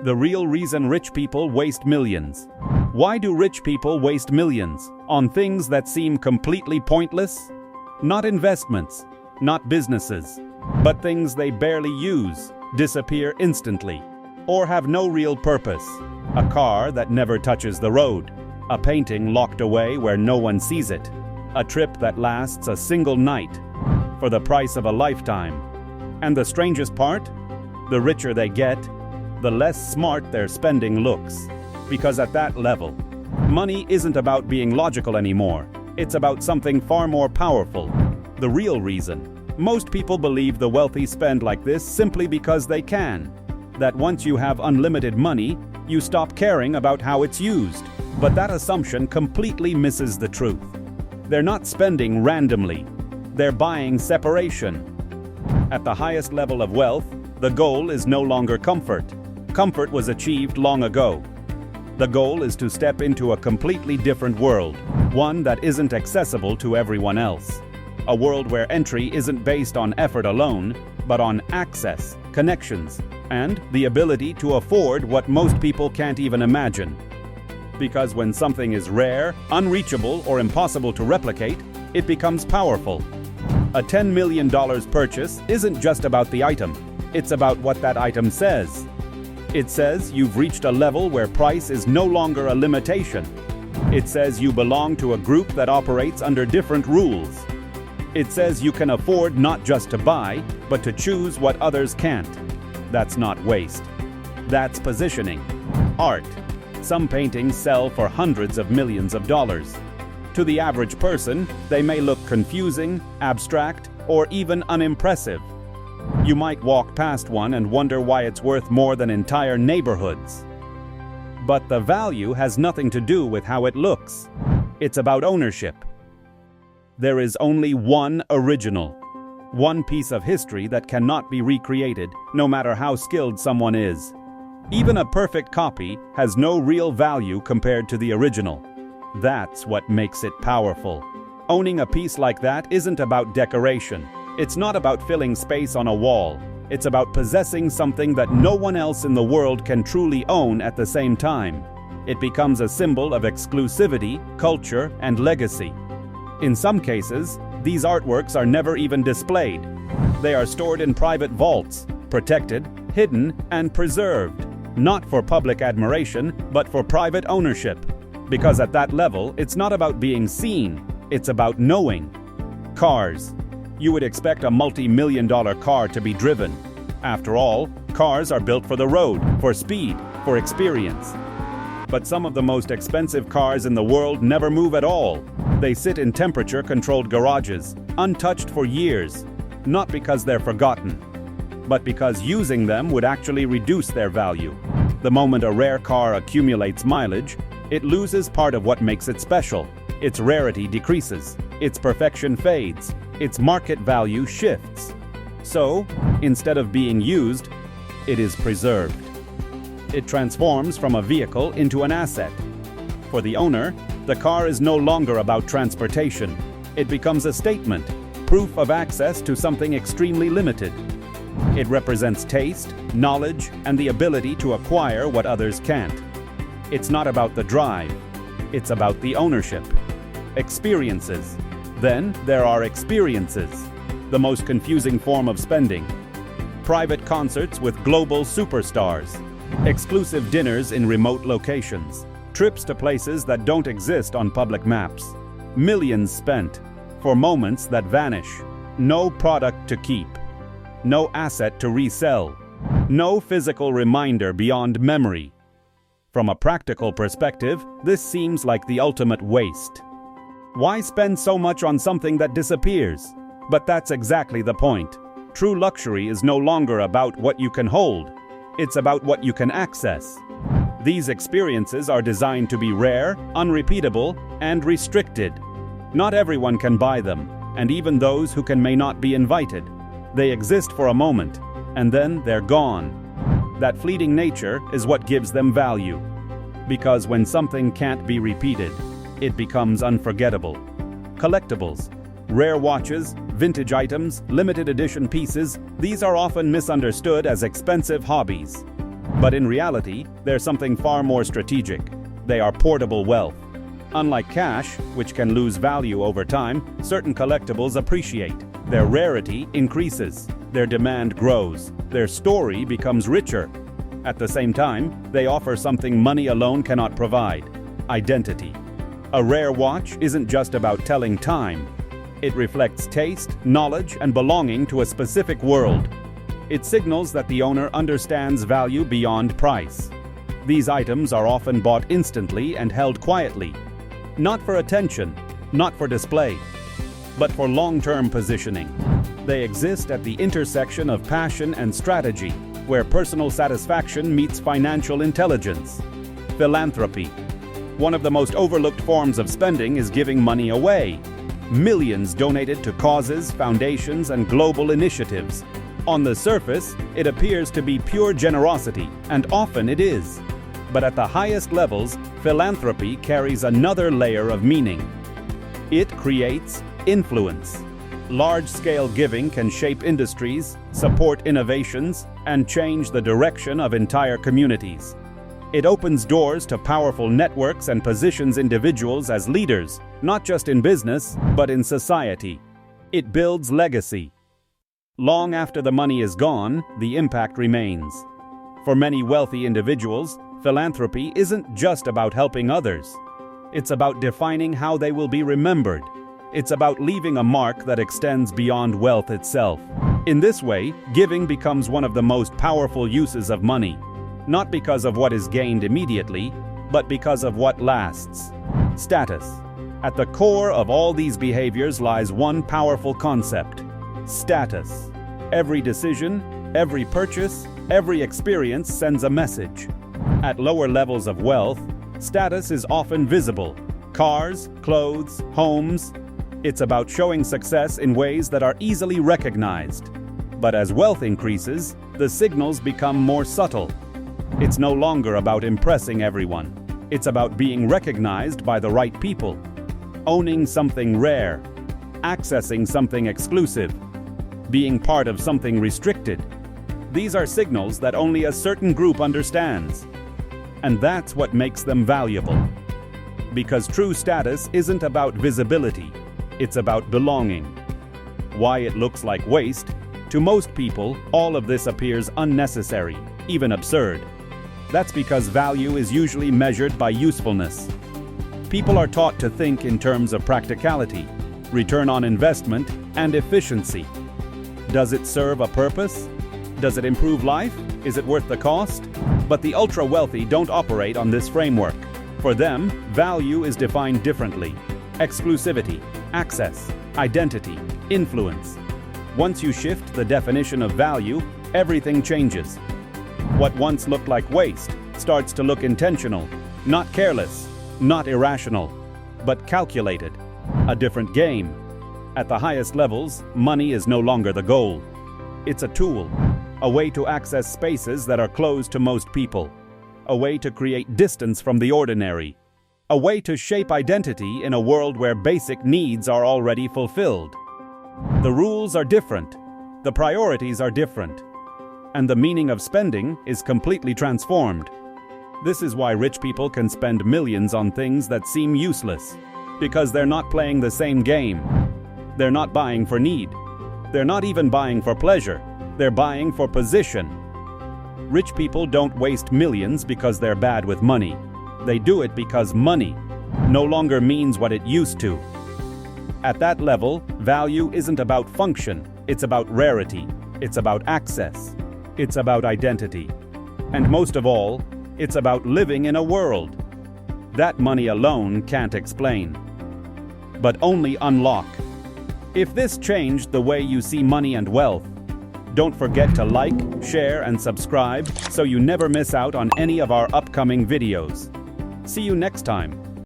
The real reason rich people waste millions. Why do rich people waste millions on things that seem completely pointless? Not investments, not businesses, but things they barely use, disappear instantly, or have no real purpose. A car that never touches the road, a painting locked away where no one sees it, a trip that lasts a single night for the price of a lifetime. And the strangest part? The richer they get, the less smart their spending looks. Because at that level, money isn't about being logical anymore. It's about something far more powerful. The real reason. Most people believe the wealthy spend like this simply because they can. That once you have unlimited money, you stop caring about how it's used. But that assumption completely misses the truth. They're not spending randomly. They're buying separation. At the highest level of wealth, the goal is no longer comfort. Comfort was achieved long ago. The goal is to step into a completely different world, one that isn't accessible to everyone else. A world where entry isn't based on effort alone, but on access, connections, and the ability to afford what most people can't even imagine. Because when something is rare, unreachable, or impossible to replicate, it becomes powerful. A $10 million purchase isn't just about the item, it's about what that item says. It says you've reached a level where price is no longer a limitation. It says you belong to a group that operates under different rules. It says you can afford not just to buy, but to choose what others can't. That's not waste. That's positioning. Art. Some paintings sell for hundreds of millions of dollars. To the average person, they may look confusing, abstract, or even unimpressive. You might walk past one and wonder why it's worth more than entire neighborhoods. But the value has nothing to do with how it looks. It's about ownership. There is only one original, one piece of history that cannot be recreated, no matter how skilled someone is. Even a perfect copy has no real value compared to the original. That's what makes it powerful. Owning a piece like that isn't about decoration. It's not about filling space on a wall. It's about possessing something that no one else in the world can truly own at the same time. It becomes a symbol of exclusivity, culture, and legacy. In some cases, these artworks are never even displayed. They are stored in private vaults, protected, hidden, and preserved. Not for public admiration, but for private ownership. Because at that level, it's not about being seen, it's about knowing. Cars. You would expect a multi-million-dollar car to be driven. After all, cars are built for the road, for speed, for experience. But some of the most expensive cars in the world never move at all. They sit in temperature-controlled garages, untouched for years, not because they're forgotten, but because using them would actually reduce their value. The moment a rare car accumulates mileage, it loses part of what makes it special. Its rarity decreases, its perfection fades, its market value shifts. So, instead of being used, it is preserved. It transforms from a vehicle into an asset. For the owner, the car is no longer about transportation. It becomes a statement, proof of access to something extremely limited. It represents taste, knowledge, and the ability to acquire what others can't. It's not about the drive. It's about the ownership. Experiences. Then there are experiences, the most confusing form of spending. Private concerts with global superstars, exclusive dinners in remote locations, trips to places that don't exist on public maps, millions spent for moments that vanish, no product to keep, no asset to resell, no physical reminder beyond memory. From a practical perspective, this seems like the ultimate waste. Why spend so much on something that disappears? But that's exactly the point. True luxury is no longer about what you can hold. It's about what you can access. These experiences are designed to be rare, unrepeatable, and restricted. Not everyone can buy them, and even those who can may not be invited. They exist for a moment, and then they're gone. That fleeting nature is what gives them value. Because when something can't be repeated, it becomes unforgettable. Collectibles, rare watches, vintage items, limited edition pieces, these are often misunderstood as expensive hobbies. But in reality, they're something far more strategic. They are portable wealth. Unlike cash, which can lose value over time, certain collectibles appreciate. Their rarity increases. Their demand grows. Their story becomes richer. At the same time, they offer something money alone cannot provide: identity. A rare watch isn't just about telling time. It reflects taste, knowledge, and belonging to a specific world. It signals that the owner understands value beyond price. These items are often bought instantly and held quietly. Not for attention, not for display, but for long-term positioning. They exist at the intersection of passion and strategy, where personal satisfaction meets financial intelligence. Philanthropy. One of the most overlooked forms of spending is giving money away. Millions donated to causes, foundations, and global initiatives. On the surface, it appears to be pure generosity, and often it is. But at the highest levels, philanthropy carries another layer of meaning. It creates influence. Large-scale giving can shape industries, support innovations, and change the direction of entire communities. It opens doors to powerful networks and positions individuals as leaders, not just in business, but in society. It builds legacy. Long after the money is gone, the impact remains. For many wealthy individuals, philanthropy isn't just about helping others. It's about defining how they will be remembered. It's about leaving a mark that extends beyond wealth itself. In this way, giving becomes one of the most powerful uses of money. Not because of what is gained immediately, but because of what lasts. Status. At the core of all these behaviors lies one powerful concept: status. Every decision, every purchase, every experience sends a message. At lower levels of wealth, status is often visible. Cars, clothes, homes. It's about showing success in ways that are easily recognized. But as wealth increases, the signals become more subtle. It's no longer about impressing everyone. It's about being recognized by the right people. Owning something rare. Accessing something exclusive. Being part of something restricted. These are signals that only a certain group understands. And that's what makes them valuable. Because true status isn't about visibility. It's about belonging. Why it looks like waste? To most people, all of this appears unnecessary, even absurd. That's because value is usually measured by usefulness. People are taught to think in terms of practicality, return on investment, and efficiency. Does it serve a purpose? Does it improve life? Is it worth the cost? But the ultra-wealthy don't operate on this framework. For them, value is defined differently. Exclusivity, access, identity, influence. Once you shift the definition of value, everything changes. What once looked like waste starts to look intentional, not careless, not irrational, but calculated. A different game. At the highest levels, money is no longer the goal. It's a tool, a way to access spaces that are closed to most people, a way to create distance from the ordinary, a way to shape identity in a world where basic needs are already fulfilled. The rules are different, the priorities are different, and the meaning of spending is completely transformed. This is why rich people can spend millions on things that seem useless, because they're not playing the same game. They're not buying for need. They're not even buying for pleasure. They're buying for position. Rich people don't waste millions because they're bad with money. They do it because money no longer means what it used to. At that level, value isn't about function, it's about rarity, it's about access, it's about identity. And most of all, it's about living in a world that money alone can't explain, but only unlock. If this changed the way you see money and wealth, don't forget to like, share, and subscribe so you never miss out on any of our upcoming videos. See you next time.